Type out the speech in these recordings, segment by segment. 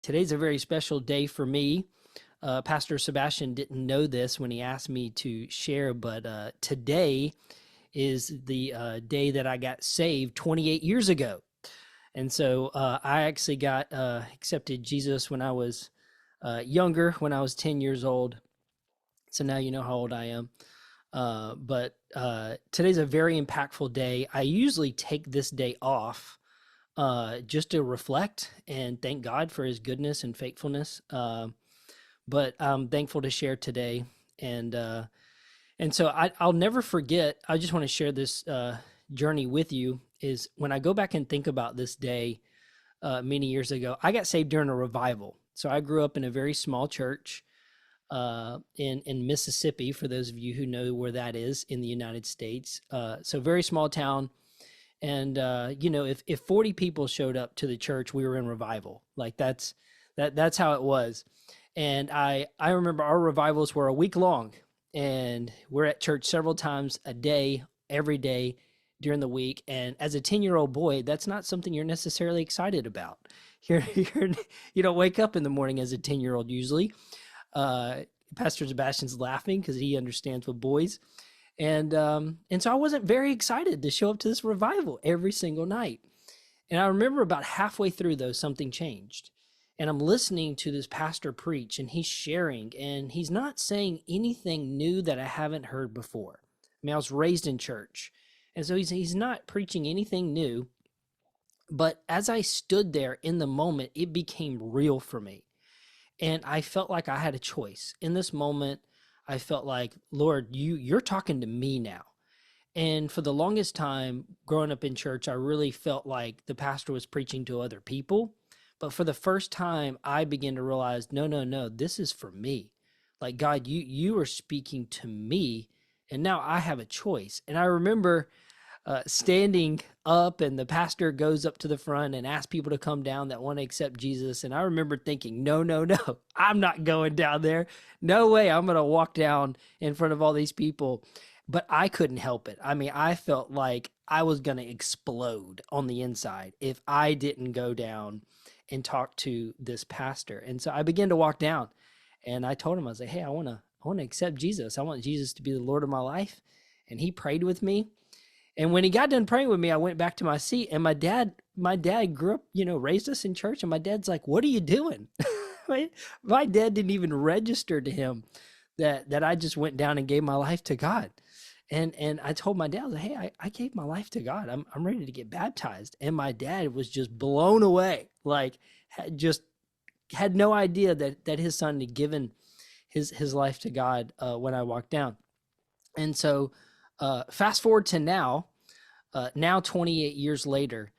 Today's a very special day for me. Pastor Sebastian didn't know this when he asked me to share, but today is the day that I got saved 28 years ago. And so I actually got accepted Jesus when I was younger, when I was 10 years old. So now you know how old I am. But today's a very impactful day. I usually take this day off just to reflect and thank God for his goodness and faithfulness. But I'm thankful to share today. And and so I'll never forget. I just want to share this journey with you. Is when I go back and think about this day many years ago, I got saved during a revival. So I grew up in a very small church in Mississippi. For those of you who know where that is in the United States, so very small town. And if 40 people showed up to the church, we were in revival. Like that's how it was. And I remember our revivals were a week long, and we're at church several times a day, every day during the week. And as a 10-year-old boy, that's not something you're necessarily excited about. You don't wake up in the morning as a 10-year-old usually. Uh, Pastor Sebastian's laughing because he understands with boys. And so I wasn't very excited to show up to this revival every single night. And I remember about halfway through, though, something changed. And I'm listening to this pastor preach, and he's sharing, and he's not saying anything new that I haven't heard before. I mean, I was raised in church, and so he's not preaching anything new. But as I stood there in the moment, it became real for me. And I felt like I had a choice. In this moment, I felt like, Lord, you're talking to me now. And for the longest time growing up in church, I really felt like the pastor was preaching to other people. But for the first time, I began to realize, no, no, no, this is for me. Like, God, you are speaking to me, and now I have a choice. And I remember standing up, and the pastor goes up to the front and asks people to come down that want to accept Jesus. And I remember thinking, no, no, no, I'm not going down there. No way, I'm going to walk down in front of all these people. But I couldn't help it. I mean, I felt like I was going to explode on the inside if I didn't go down and talk to this pastor. And so I began to walk down, and I told him, I was like, hey, I want to accept Jesus. I want Jesus to be the Lord of my life. And he prayed with me. And when he got done praying with me, I went back to my seat, and my dad grew up, raised us in church. And my dad's like, what are you doing? My dad didn't even register to him that I just went down and gave my life to God. And I told my dad, I was like, hey, I gave my life to God. I'm ready to get baptized. And my dad was just blown away, like just had no idea that his son had given his life to God when I walked down. And so fast forward to now 28 years later.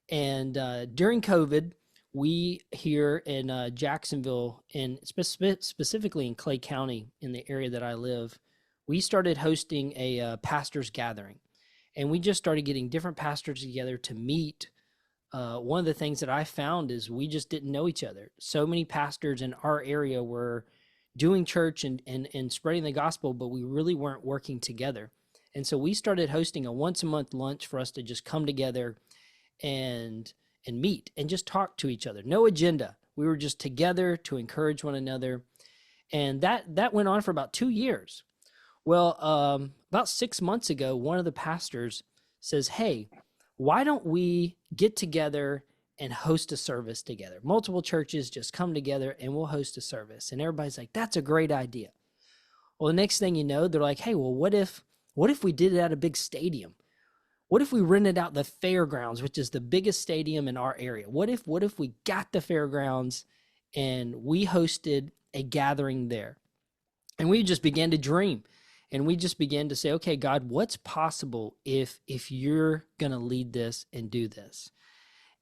And during COVID, we here in Jacksonville, and specifically in Clay County, in the area that I live, we started hosting a pastors gathering. And we just started getting different pastors together to meet. One of the things that I found is we just didn't know each other. So many pastors in our area were doing church and spreading the gospel, but we really weren't working together. And so we started hosting a once a month lunch for us to just come together and meet and just talk to each other. No agenda. We were just together to encourage one another. And that went on for about 2 years. Well, about 6 months ago, one of the pastors says, hey, why don't we get together and host a service together? Multiple churches just come together and we'll host a service. And everybody's like, that's a great idea. Well, the next thing you know, they're like, hey, well, what if we did it at a big stadium? What if we rented out the fairgrounds, which is the biggest stadium in our area? What if we got the fairgrounds and we hosted a gathering there? And we just began to dream. And we just began to say, okay, God, what's possible if you're going to lead this and do this?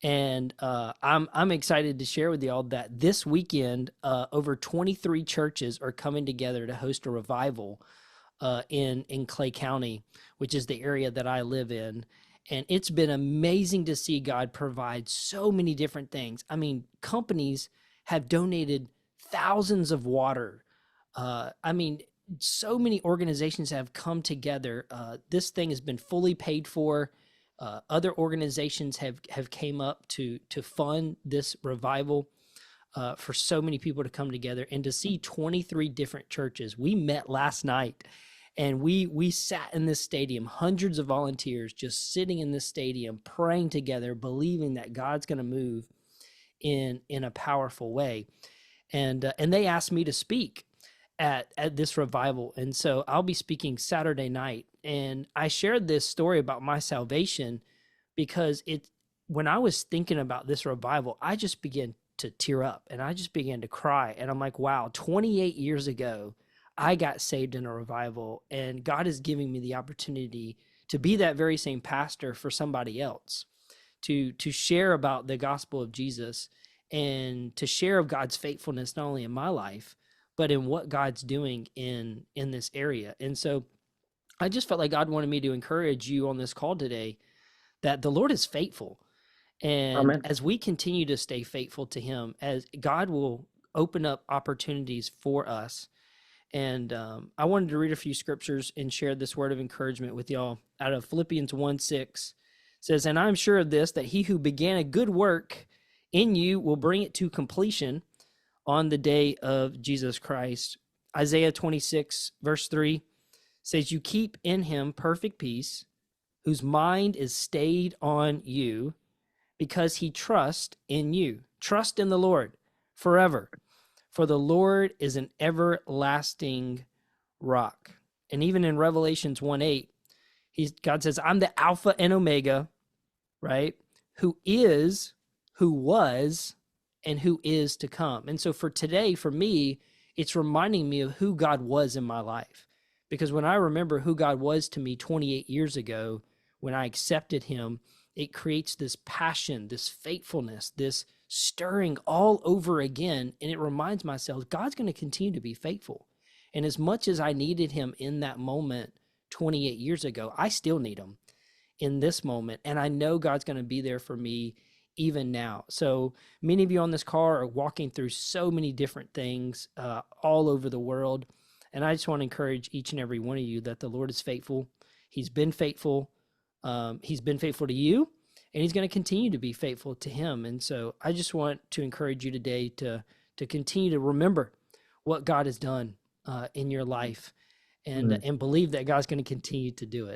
And I'm excited to share with y'all that this weekend, over 23 churches are coming together to host a revival in Clay County, which is the area that I live in. And it's been amazing to see God provide so many different things. I mean, companies have donated thousands of water. So many organizations have come together. This thing has been fully paid for. Other organizations have came up to fund this revival. for so many people to come together and to see 23 different churches. We met last night and we sat in this stadium, hundreds of volunteers just sitting in this stadium, praying together, believing that God's going to move in a powerful way. And they asked me to speak at this revival. And so I'll be speaking Saturday night. And I shared this story about my salvation because when I was thinking about this revival, I just began to tear up and I just began to cry. And I'm like, wow, 28 years ago, I got saved in a revival, and God is giving me the opportunity to be that very same pastor for somebody else, to share about the gospel of Jesus and to share of God's faithfulness, not only in my life, but in what God's doing in this area. And so I just felt like God wanted me to encourage you on this call today that the Lord is faithful. And Amen. as we continue to stay faithful to him, as God will open up opportunities for us. And I wanted to read a few scriptures and share this word of encouragement with y'all out of Philippians 1:6. Says, and I'm sure of this, that he who began a good work in you will bring it to completion on the day of Jesus Christ. Isaiah 26, verse 3 says, you keep in him perfect peace, whose mind is stayed on you, because he trusts in you. Trust in the Lord forever, for the Lord is an everlasting rock. And even in Revelations 1:8, God says, I'm the Alpha and Omega, right? Who is, who was, and who is to come. And so for today, for me, it's reminding me of who God was in my life. Because when I remember who God was to me 28 years ago, when I accepted him, it creates this passion, this faithfulness, this stirring all over again. And it reminds myself, God's going to continue to be faithful. And as much as I needed him in that moment 28 years ago, I still need him in this moment. And I know God's going to be there for me even now. So many of you on this call are walking through so many different things all over the world. And I just want to encourage each and every one of you that the Lord is faithful. He's been faithful. He's been faithful to you, and he's going to continue to be faithful to him. And so I just want to encourage you today to continue to remember what God has done in your life, Mm. and believe that God's going to continue to do it.